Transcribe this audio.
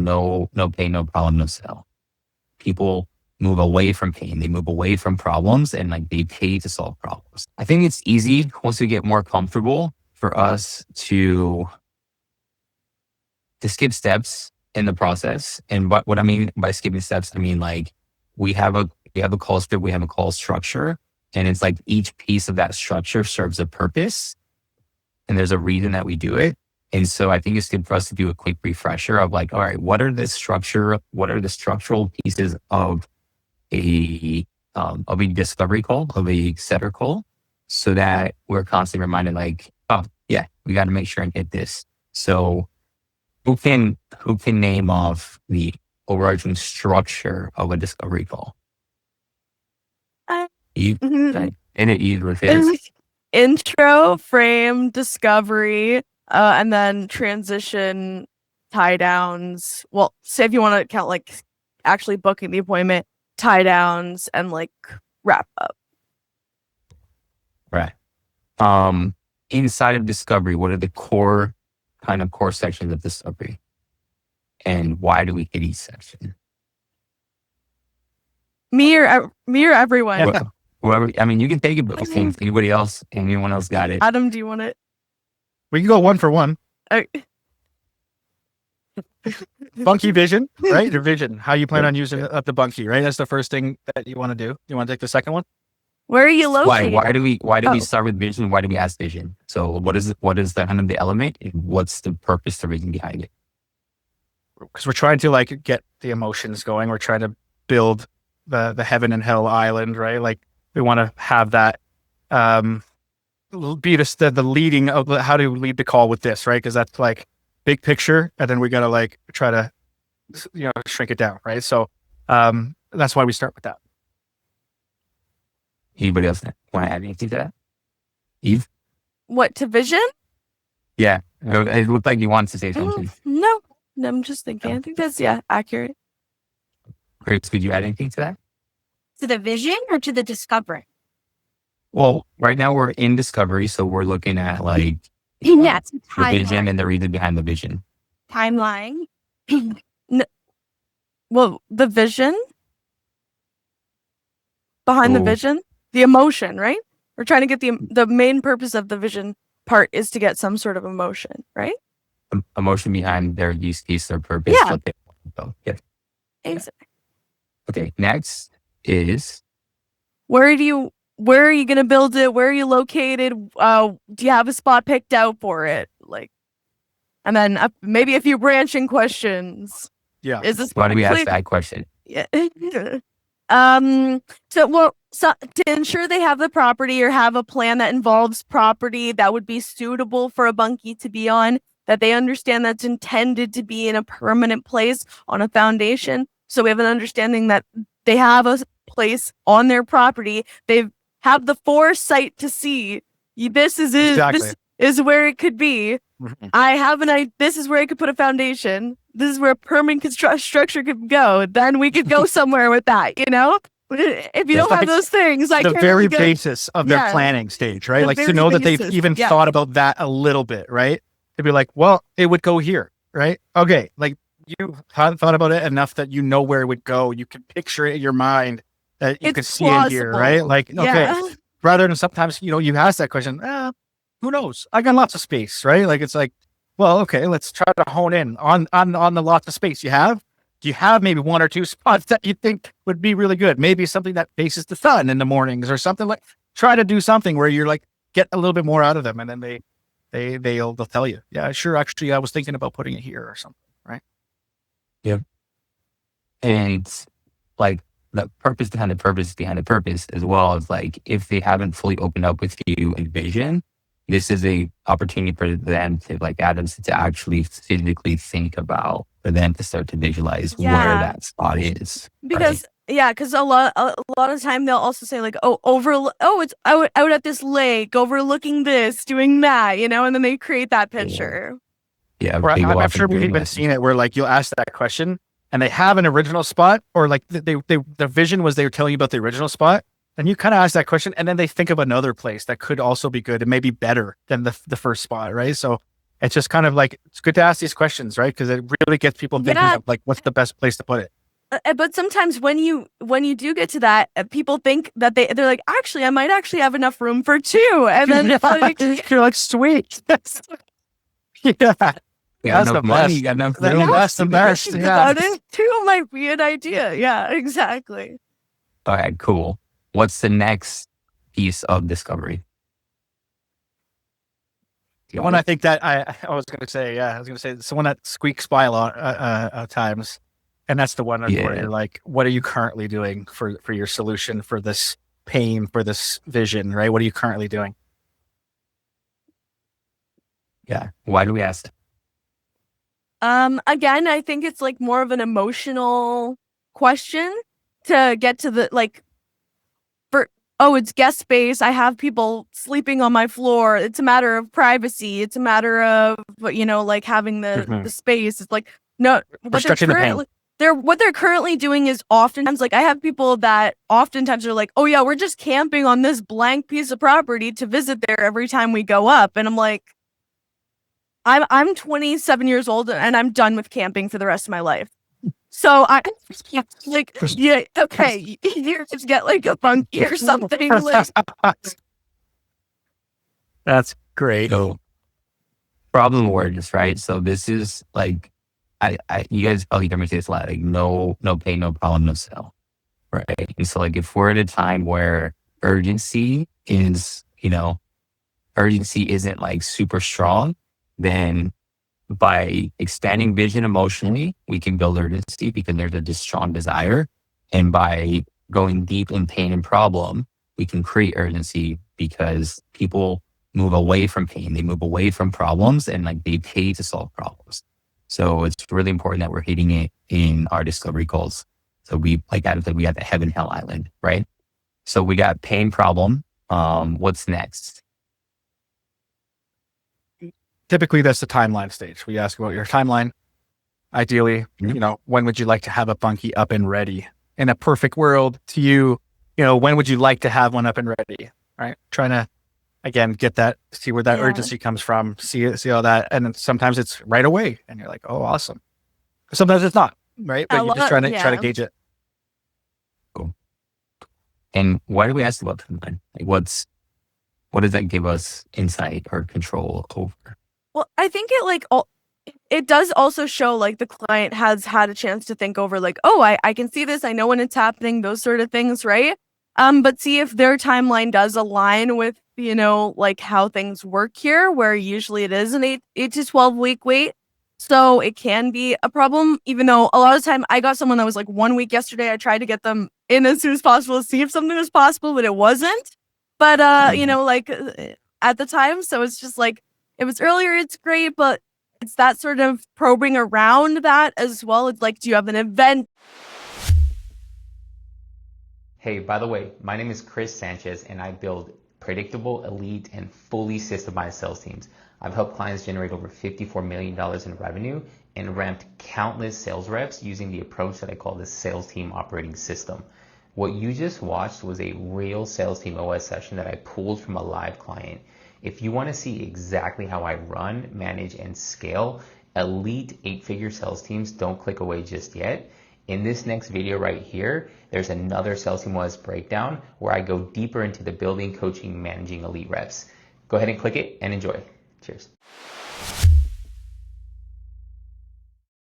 no pain, no problem, no sell. People move away from pain. They move away from problems and like they pay to solve problems. I think it's easy once we get more comfortable for us to skip steps in the process. And what I mean by skipping steps, I mean like we have a call script, we have a call structure, and it's like each piece of that structure serves a purpose, and there's a reason that we do it. And so I think it's good for us to do a quick refresher of like, all right, what are the structural pieces of a discovery call, of a setter call, so that we're constantly reminded like, oh yeah, we got to make sure and hit this. So who can name off the overarching structure of a discovery call? Eve, and it Eve with his intro, frame, discovery, and then transition, tie downs. Well, say if you want to count like actually booking the appointment, tie downs, and like wrap up. Right. Inside of discovery, what are the core sections of discovery, and why do we hit each section? Me or everyone? Whoever. I mean, you can take it, but anyone else got it? Adam, do you want it? We can go one for one. Bunkie vision, right? Your vision. How you plan on using the bunkie, right? That's the first thing that you want to do. You want to take the second one? Where are you located? Why do we start with vision? Why do we ask vision? So what is the kind of the element, and what's the purpose, the reason behind it? Because we're trying to like get the emotions going. We're trying to build the heaven and hell island, right? Like we want to have that be the leading of how to lead the call with this, right? Because that's like big picture, and then we got to like try to shrink it down, right? So that's why we start with that. Anybody else want to add anything to that? Eve? What, to vision? Yeah, it looked like you wanted to say something. No, I'm just thinking. I think that's accurate. Great. Could you add anything to that? To the vision or to the discovery? Well, right now we're in discovery, so we're looking at like the vision and the reason behind the vision. Timeline. Well, the vision behind the vision, the emotion, right? We're trying to get the main purpose of the vision part is to get some sort of emotion, right? Emotion behind their use case, their purpose. Yeah. Yeah. Exactly. Okay. Next is where are you going to build it? Where are you located? Do you have a spot picked out for it? Like, and then maybe a few branching questions. Yeah. Is this why do we ask that question? Yeah. So to ensure they have the property or have a plan that involves property that would be suitable for a bunkie to be on, that they understand that's intended to be in a permanent place on a foundation. So we have an understanding that they have a place on their property. They have the foresight to see this is where it could be. Mm-hmm. This is where I could put a foundation. This is where a permanent structure could go. Then we could go somewhere with that, If you don't have those things, like the very basis of their planning stage, right? Like to know that they've even thought about that a little bit, right? To be like, well, it would go here, right? Okay, like you haven't thought about it enough that you know where it would go. You can picture it in your mind that you can see it here, right? Like, okay, rather than sometimes, you ask that question, who knows? I got lots of space, right? Like, it's like, well, okay, let's try to hone in on the lots of space you have. Do you have maybe one or two spots that you think would be really good? Maybe something that faces the sun in the mornings or something like, try to do something where you're like, get a little bit more out of them. And then they'll tell you, yeah, sure. Actually, I was thinking about putting it here or something. Right. Yep. And like the purpose behind the purpose as well as like, if they haven't fully opened up with you in vision, this is a opportunity for them to like Adams to actually physically think about, for them to start to visualize where that spot is. Because because a lot of time they'll also say like, it's out at this lake, overlooking this, doing that, and then they create that picture. Yeah, I'm sure we've even seen it where like you'll ask that question and they have an original spot, or like the vision was they were telling you about the original spot. And you kind of ask that question, and then they think of another place that could also be good and maybe better than the first spot, right? So it's just kind of like, it's good to ask these questions, right? Because it really gets people thinking of like, what's the best place to put it? But sometimes when you do get to that, people think that they're like, actually, I might actually have enough room for two, and then you're like, sweet. Yeah. That's the money. You got enough room. That's the best. Yeah. Two might be an idea. Yeah, exactly. All right, cool. What's the next piece of discovery? The one I think that I was going to say, it's the one that squeaks by a lot of times. And that's the one where you're like, what are you currently doing for your solution for this pain, for this vision, right? What are you currently doing? Yeah. Why do we ask? Again, I think it's like more of an emotional question to get to the like, it's guest space. I have people sleeping on my floor. It's a matter of privacy. It's a matter of, like having the space. It's like, no, what they're currently doing is oftentimes, like, I have people that oftentimes are like, oh yeah, we're just camping on this blank piece of property to visit there every time we go up. And I'm like, I'm 27 years old and I'm done with camping for the rest of my life. So I like, yeah, okay, you just get like a bunkie or something. Like. That's great. So, problem awareness, right? So this is like, you guys probably hear me say this a lot, like no pain, no problem, no sell, right? And so like if we're at a time where urgency isn't like super strong, then by expanding vision emotionally, we can build urgency because there's a strong desire. And by going deep in pain and problem, we can create urgency because people move away from pain. They move away from problems and like they pay to solve problems. So it's really important that we're hitting it in our discovery goals. So we got the heaven hell island, right? So we got pain problem. What's next? Typically, that's the timeline stage. We ask about your timeline. Ideally, when would you like to have a bunkie up and ready? In a perfect world to you, when would you like to have one up and ready? Right? Trying to, again, get that, see where that urgency comes from, see all that. And then sometimes it's right away. And you're like, oh, awesome. Sometimes it's not, right? But you're just trying to gauge it. Cool. And why do we ask about timeline? Like what does that give us insight or control over? Well, I think it does also show like the client has had a chance to think over like, oh, I can see this. I know when it's happening, those sort of things, right? But see if their timeline does align with, like how things work here, where usually it is an 8 to 12 week wait. So it can be a problem, even though a lot of the time I got someone that was like 1 week yesterday. I tried to get them in as soon as possible to see if something was possible, but it wasn't. But, like at the time. So it's just like, if it's earlier, it's great, but it's that sort of probing around that as well. It's like, do you have an event? Hey, by the way, my name is Chris Sanchez and I build predictable, elite, and fully systemized sales teams. I've helped clients generate over $54 million in revenue and ramped countless sales reps using the approach that I call the sales team operating system. What you just watched was a real sales team OS session that I pulled from a live client. If you want to see exactly how I run, manage, and scale elite 8-figure sales teams, don't click away just yet. In this next video right here, there's another sales team OS breakdown where I go deeper into the building, coaching, managing elite reps. Go ahead and click it and enjoy. Cheers.